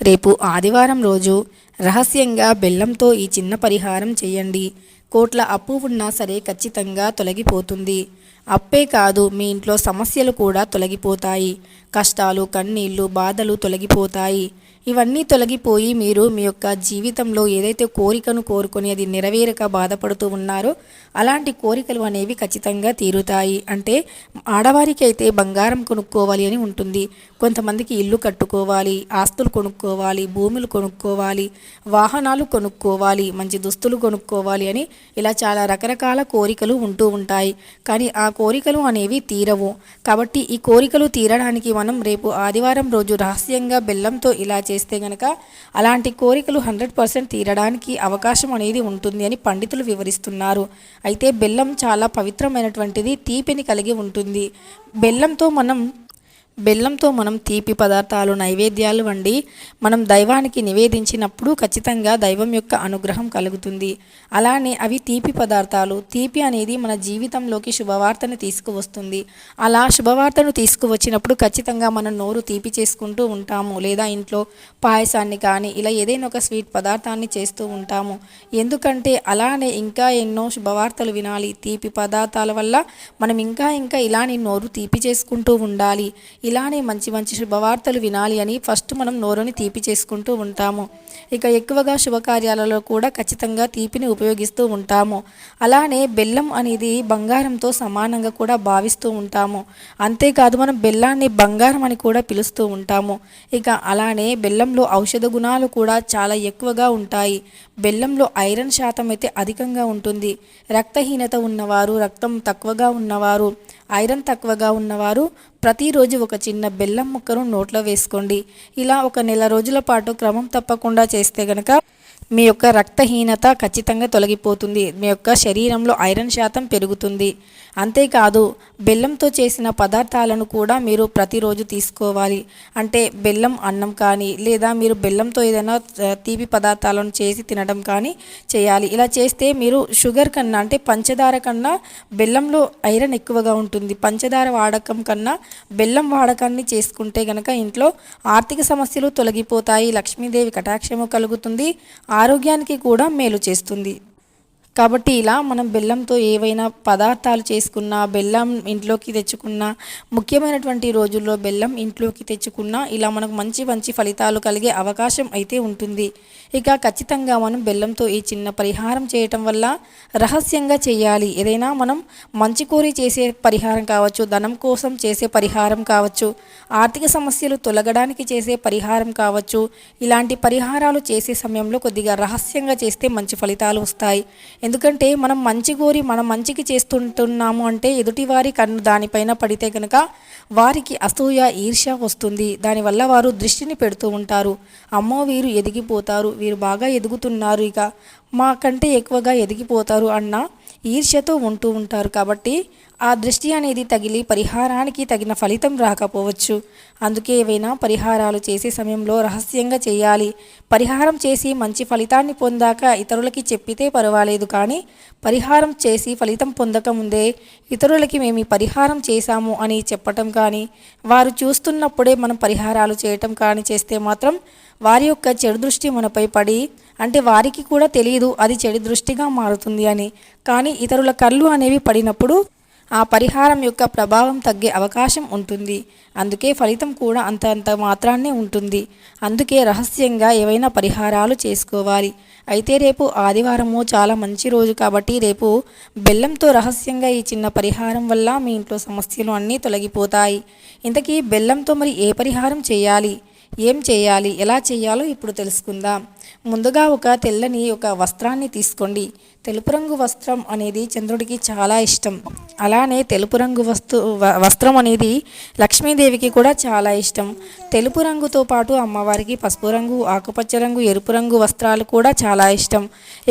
రేపు ఆదివారం రోజు రహస్యంగా బెల్లంతో ఈ చిన్న పరిహారం చేయండి. కోట్ల అప్పు ఉన్నా సరే ఖచ్చితంగా తొలగిపోతుంది. అప్పే కాదు, మీ ఇంట్లో సమస్యలు కూడా తొలగిపోతాయి. కష్టాలు, కన్నీళ్లు, బాధలు తొలగిపోతాయి. ఇవన్నీ తొలగిపోయి మీరు మీ యొక్క జీవితంలో ఏదైతే కోరికను కోరుకొని అది నెరవేరక బాధపడుతూ ఉన్నారో అలాంటి కోరికలు అనేవి ఖచ్చితంగా తీరుతాయి. అంటే ఆడవారికి అయితే బంగారం కొనుక్కోవాలి అని ఉంటుంది. కొంతమందికి ఇల్లు కట్టుకోవాలి, ఆస్తులు కొనుక్కోవాలి, భూములు కొనుక్కోవాలి, వాహనాలు కొనుక్కోవాలి, మంచి దుస్తులు కొనుక్కోవాలి అని ఇలా చాలా రకరకాల కోరికలు ఉంటూ ఉంటాయి. కానీ ఆ కోరికలు అనేవి తీరవు. కాబట్టి ఈ కోరికలు తీరడానికి మనం రేపు ఆదివారం రోజు రహస్యంగా బెల్లంతో ఇలా చేస్తే గనక అలాంటి కోరికలు 100% తీరడానికి అవకాశం అనేది ఉంటుంది అని పండితులు వివరిస్తున్నారు. అయితే బెల్లం చాలా పవిత్రమైనటువంటిది, తీపిని కలిగి ఉంటుంది. బెల్లంతో మనం తీపి పదార్థాలు, నైవేద్యాలు వండి మనం దైవానికి నివేదించినప్పుడు ఖచ్చితంగా దైవం యొక్క అనుగ్రహం కలుగుతుంది. అలానే అవి తీపి పదార్థాలు. తీపి అనేది మన జీవితంలోకి శుభవార్తను తీసుకువస్తుంది. అలా శుభవార్తను తీసుకువచ్చినప్పుడు ఖచ్చితంగా మనం నోరు తీపి చేసుకుంటూ ఉంటాము. లేదా ఇంట్లో పాయసాన్ని కానీ ఇలా ఏదైనా ఒక స్వీట్ పదార్థాన్ని చేస్తూ ఉంటాము. ఎందుకంటే అలానే ఇంకా ఎన్నో శుభవార్తలు వినాలి. తీపి పదార్థాల వల్ల మనం ఇంకా ఇలానే నోరు తీపి చేసుకుంటూ ఉండాలి. ఇలానే మంచి మంచి శుభవార్తలు వినాలి అని ఫస్ట్ మనం నోరుని తీపి చేసుకుంటూ ఉంటాము. ఇక ఎక్కువగా శుభకార్యాలలో కూడా ఖచ్చితంగా తీపిని ఉపయోగిస్తూ ఉంటాము. అలానే బెల్లం అనేది బంగారంతో సమానంగా కూడా భావిస్తూ ఉంటాము. అంతేకాదు మనం బెల్లాన్ని బంగారం అని కూడా పిలుస్తూ ఉంటాము. ఇక అలానే బెల్లంలో ఔషధ గుణాలు కూడా చాలా ఎక్కువగా ఉంటాయి. బెల్లంలో ఐరన్ శాతం అయితే అధికంగా ఉంటుంది. రక్తహీనత ఉన్నవారు, రక్తం తక్కువగా ఉన్నవారు, ఐరన్ తక్కువగా ఉన్నవారు ప్రతిరోజు ఒక చిన్న బెల్లం ముక్కను నోట్లో వేసుకోండి. ఇలా ఒక నెల రోజుల పాటు క్రమం తప్పకుండా చేస్తే గనక మీ యొక్క రక్తహీనత ఖచ్చితంగా తొలగిపోతుంది. మీ యొక్క శరీరంలో ఐరన్ శాతం పెరుగుతుంది. అంతేకాదు బెల్లంతో చేసిన పదార్థాలను కూడా మీరు ప్రతిరోజు తీసుకోవాలి. అంటే బెల్లం అన్నం కానీ లేదా మీరు బెల్లంతో ఏదైనా తీపి పదార్థాలను చేసి తినడం కానీ చేయాలి. ఇలా చేస్తే మీరు షుగర్ కన్నా అంటే పంచదార కన్నా బెల్లంలో ఐరన్ ఎక్కువగా ఉంటుంది. పంచదార వాడకం కన్నా బెల్లం వాడకాన్ని చేసుకుంటే కనుక ఇంట్లో ఆర్థిక సమస్యలు తొలగిపోతాయి. లక్ష్మీదేవి కటాక్షము కలుగుతుంది. ఆరోగ్యానికి కూడా మేలు చేస్తుంది. కాబట్టి ఇలా మనం బెల్లంతో ఏవైనా పదార్థాలు చేసుకున్నా, బెల్లం ఇంట్లోకి తెచ్చుకున్నా, ముఖ్యమైనటువంటి రోజుల్లో బెల్లం ఇంట్లోకి తెచ్చుకున్నా ఇలా మనకు మంచి మంచి ఫలితాలు కలిగే అవకాశం అయితే ఉంటుంది. ఇక ఖచ్చితంగా మనం బెల్లంతో ఈ చిన్న పరిహారం చేయటం వల్ల రహస్యంగా చేయాలి. ఏదైనా మనం మంచి కోరి చేసే పరిహారం కావచ్చు, ధనం కోసం చేసే పరిహారం కావచ్చు, ఆర్థిక సమస్యలు తొలగడానికి చేసే పరిహారం కావచ్చు. ఇలాంటి పరిహారాలు చేసే సమయంలో కొద్దిగా రహస్యంగా చేస్తే మంచి ఫలితాలు వస్తాయి. ఎందుకంటే మనం మంచి కోరి మనం మంచికి చేస్తుంటున్నాము అంటే ఎదుటివారి కన్ను దానిపైన పడితే కనుక వారికి అసూయ, ఈర్ష్య వస్తుంది. దానివల్ల వారు దృష్టిని పెడుతూ ఉంటారు. అమ్మో వీరు ఎదిగిపోతారు, వీరు బాగా ఎదుగుతున్నారు, ఇక మాకంటే ఎక్కువగా ఎదిగిపోతారు అన్న ఈర్ష్యతో ఉంటూ ఉంటారు. కాబట్టి ఆ దృష్టి అనేది తగిలి పరిహారానికి తగిన ఫలితం రాకపోవచ్చు. అందుకే ఏవైనా పరిహారాలు చేసే సమయంలో రహస్యంగా చేయాలి. పరిహారం చేసి మంచి ఫలితాన్ని పొందాక ఇతరులకి చెప్పితే పర్వాలేదు, కానీ పరిహారం చేసి ఫలితం పొందకముందే ఇతరులకి మేము పరిహారం చేశాము అని చెప్పటం కానీ, వారు చూస్తున్నప్పుడే మనం పరిహారాలు చేయటం కానీ చేస్తే మాత్రం వారి యొక్క చెడు దృష్టి మనపై పడి, అంటే వారికి కూడా తెలియదు అది చెడు దృష్టిగా మారుతుంది అని, కానీ ఇతరుల కళ్ళు అనేవి పడినప్పుడు ఆ పరిహారం యొక్క ప్రభావం తగ్గే అవకాశం ఉంటుంది. అందుకే ఫలితం కూడా అంత మాత్రాన్నే ఉంటుంది. అందుకే రహస్యంగా ఏవైనా పరిహారాలు చేసుకోవాలి. అయితే రేపు ఆదివారము చాలా మంచి రోజు కాబట్టి రేపు బెల్లంతో రహస్యంగా ఈ చిన్న పరిహారం వల్ల మీ ఇంట్లో సమస్యలు అన్నీ తొలగిపోతాయి. ఇంతకీ బెల్లంతో మరి ఏ పరిహారం చేయాలి, ఏం చేయాలి, ఎలా చేయాలో ఇప్పుడు తెలుసుకుందాం. ముందుగా ఒక తెల్లని ఒక వస్త్రాన్ని తీసుకోండి. తెలుపు రంగు వస్త్రం అనేది చంద్రుడికి చాలా ఇష్టం. అలానే తెలుపు రంగు వస్త్రం అనేది లక్ష్మీదేవికి కూడా చాలా ఇష్టం. తెలుపు రంగుతో పాటు అమ్మవారికి పసుపు రంగు, ఆకుపచ్చ రంగు, ఎరుపు రంగు వస్త్రాలు కూడా చాలా ఇష్టం.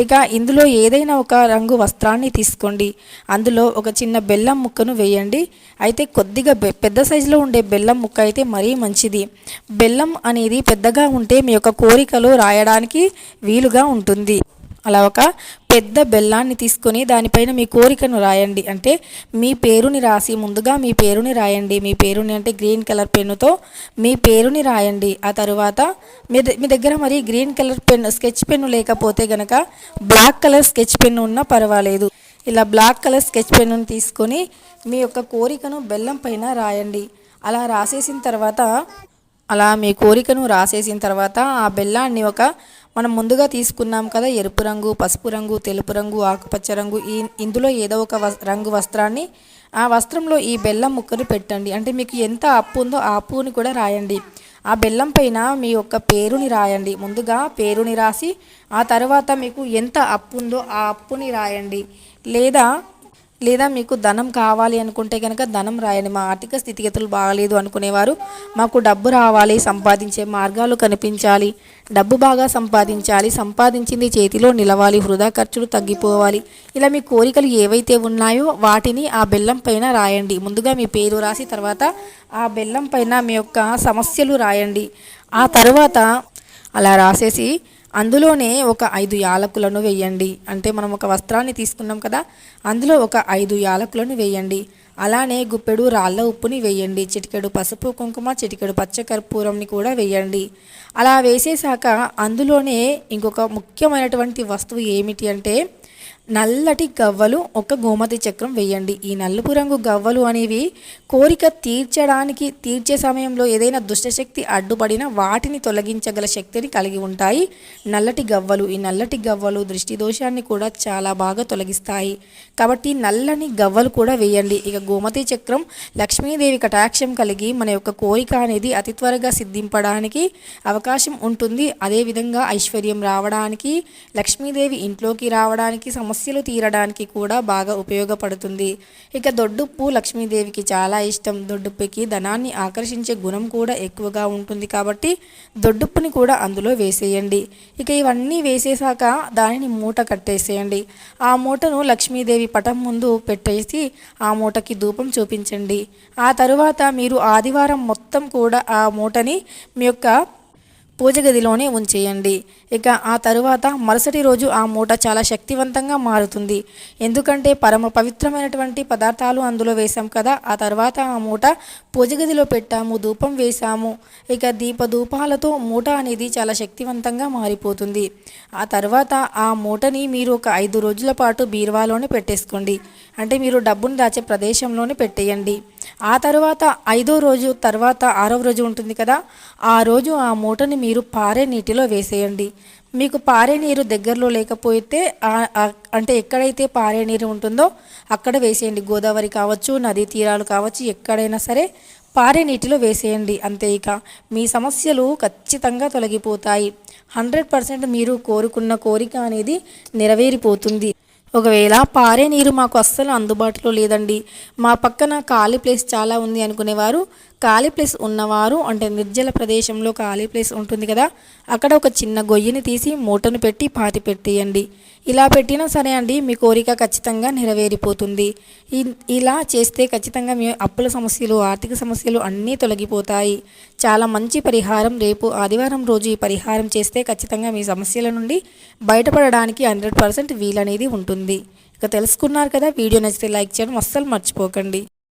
ఇక ఇందులో ఏదైనా ఒక రంగు వస్త్రాన్ని తీసుకోండి. అందులో ఒక చిన్న బెల్లం ముక్కను వేయండి. అయితే కొద్దిగా పెద్ద సైజులో ఉండే బెల్లం ముక్క అయితే మరీ మంచిది. బెల్లం అనేది పెద్దగా ఉంటే మీ యొక్క కోరికలు రాయడానికి వీలుగా ఉంటుంది. అలా ఒక పెద్ద బెల్లాన్ని తీసుకొని దానిపైన మీ కోరికను రాయండి. అంటే మీ పేరుని రాసి ముందుగా మీ పేరుని రాయండి. మీ పేరుని అంటే గ్రీన్ కలర్ పెన్నుతో మీ పేరుని రాయండి. ఆ తరువాత మీ దగ్గర మరి green colour pen sketch pen లేకపోతే గనక బ్లాక్ కలర్ స్కెచ్ పెన్ను ఉన్నా పర్వాలేదు. ఇలా బ్లాక్ కలర్ స్కెచ్ పెన్నును తీసుకొని మీ యొక్క కోరికను బెల్లం పైన రాయండి. అలా రాసేసిన తర్వాత మీ కోరికను రాసేసిన తర్వాత ఆ బెల్లాన్ని మనం ముందుగా తీసుకున్నాం కదా, ఎరుపు రంగు, పసుపు రంగు, తెలుపు రంగు, ఆకుపచ్చ రంగు, ఇందులో ఏదో ఒక రంగు వస్త్రాన్ని ఆ వస్త్రంలో ఈ బెల్లం ముక్కను పెట్టండి. అంటే మీకు ఎంత అప్పు ఉందో ఆ అప్పుని కూడా రాయండి. ఆ బెల్లం పైన మీ యొక్క పేరుని రాయండి. ముందుగా పేరుని రాసి ఆ తర్వాత మీకు ఎంత అప్పు ఉందో ఆ అప్పుని రాయండి. లేదా మీకు ధనం కావాలి అనుకుంటే కనుక ధనం రాయండి. మా ఆర్థిక స్థితిగతులు బాగలేదు అనుకునేవారు మాకు డబ్బు రావాలి, సంపాదించే మార్గాలు కనిపించాలి, డబ్బు బాగా సంపాదించాలి, సంపాదించింది చేతిలో నిలవాలి, వృధా ఖర్చులు తగ్గిపోవాలి, ఇలా మీ కోరికలు ఏవైతే ఉన్నాయో వాటిని ఆ బెల్లం పైన రాయండి. ముందుగా మీ పేరు రాసి తర్వాత ఆ బెల్లం పైన మీ యొక్క సమస్యలు రాయండి. ఆ తర్వాత అలా రాసేసి అందులోనే ఒక 5 యాలకులను వేయండి. అంటే మనం ఒక వస్త్రాన్ని తీసుకున్నాం కదా, అందులో ఒక 5 యాలకులను వేయండి. అలానే గుప్పెడు రాళ్ళ ఉప్పుని వేయండి. చిటికెడు పసుపు కుంకుమ, చిటికెడు పచ్చకర్పూరంని కూడా వేయండి. అలా వేసేసాక అందులోనే ఇంకొక ముఖ్యమైనటువంటి వస్తువు ఏమిటి అంటే నల్లటి గవ్వలు ఒక గోమతి చక్రం వేయండి. ఈ నలుపు రంగు గవ్వలు అనేవి కోరిక తీర్చే సమయంలో ఏదైనా దుష్టశక్తి అడ్డుపడిన వాటిని తొలగించగల శక్తిని కలిగి ఉంటాయి నల్లటి గవ్వలు. ఈ నల్లటి గవ్వలు దృష్టి దోషాన్ని కూడా చాలా బాగా తొలగిస్తాయి. కాబట్టి నల్లని గవ్వలు కూడా వేయండి. ఇక గోమతి చక్రం లక్ష్మీదేవి కటాక్షం కలిగి మన యొక్క కోరిక అనేది అతి త్వరగా సిద్ధింపడానికి అవకాశం ఉంటుంది. అదేవిధంగా ఐశ్వర్యం రావడానికి, లక్ష్మీదేవి ఇంట్లోకి రావడానికి, సమస్యలు తీరడానికి కూడా బాగా ఉపయోగపడుతుంది. ఇక దొడ్డుప్పు లక్ష్మీదేవికి చాలా ఇష్టం. దొడ్డుప్పుకి ధనాన్ని ఆకర్షించే గుణం కూడా ఎక్కువగా ఉంటుంది కాబట్టి దొడ్డుప్పుని కూడా అందులో వేసేయండి. ఇక ఇవన్నీ వేసేసాక దానిని మూట కట్టేసేయండి. ఆ మూటను లక్ష్మీదేవి పటం ముందు పెట్టేసి ఆ మూటకి ధూపం చూపించండి. ఆ తరువాత మీరు ఆదివారం మొత్తం కూడా ఆ మూటని మీ యొక్క పూజ గదిలోనే ఉంచేయండి. ఇక ఆ తరువాత మరుసటి రోజు ఆ మూట చాలా శక్తివంతంగా మారుతుంది. ఎందుకంటే పరమ పవిత్రమైనటువంటి పదార్థాలు అందులో వేసాం కదా. ఆ తర్వాత ఆ మూట పూజ గదిలో పెట్టాము, ధూపం వేసాము. ఇక ధూపాలతో మూట అనేది చాలా శక్తివంతంగా మారిపోతుంది. ఆ తర్వాత ఆ మూటని మీరు ఒక 5 రోజుల పాటు బీరువాలోనే పెట్టేసుకోండి. అంటే మీరు డబ్బును దాచే ప్రదేశంలోనే పెట్టేయండి. ఆ తర్వాత 5వ రోజు తర్వాత 6వ రోజు ఉంటుంది కదా, ఆ రోజు ఆ మూటని మీరు పారే నీటిలో వేసేయండి. మీకు పారే నీరు దగ్గరలో లేకపోతే అంటే ఎక్కడైతే పారే నీరు ఉంటుందో అక్కడ వేసేయండి. గోదావరి కావచ్చు, నదీ తీరాలు కావచ్చు, ఎక్కడైనా సరే పారే నీటిలో వేసేయండి. అంతే. ఇక మీ సమస్యలు ఖచ్చితంగా తొలగిపోతాయి. 100% మీరు కోరుకున్న కోరిక అనేది నెరవేరిపోతుంది. ఒకవేళ పారే నీరు మాకు అస్సలు అందుబాటులో లేదండి, మా పక్కన ఖాళీ ప్లేస్ చాలా ఉంది అనుకునేవారు, ఖాళీ ప్లేస్ ఉన్నవారు అంటే నిర్జల ప్రదేశంలో ఖాళీ ప్లేస్ ఉంటుంది కదా, అక్కడ ఒక చిన్న గొయ్యిని తీసి మూటను పెట్టి పాతి పెట్టేయండి. ఇలా పెట్టినా సరే అండి మీ కోరిక ఖచ్చితంగా నెరవేరిపోతుంది. ఇలా చేస్తే ఖచ్చితంగా మీ అప్పుల సమస్యలు, ఆర్థిక సమస్యలు అన్నీ తొలగిపోతాయి. చాలా మంచి పరిహారం. రేపు ఆదివారం రోజు ఈ పరిహారం చేస్తే ఖచ్చితంగా మీ సమస్యల నుండి బయటపడడానికి 100% వీలనేది ఉంటుంది. ఇక తెలుసుకున్నారు కదా. వీడియో నచ్చితే లైక్ చేయడం అస్సలు మర్చిపోకండి.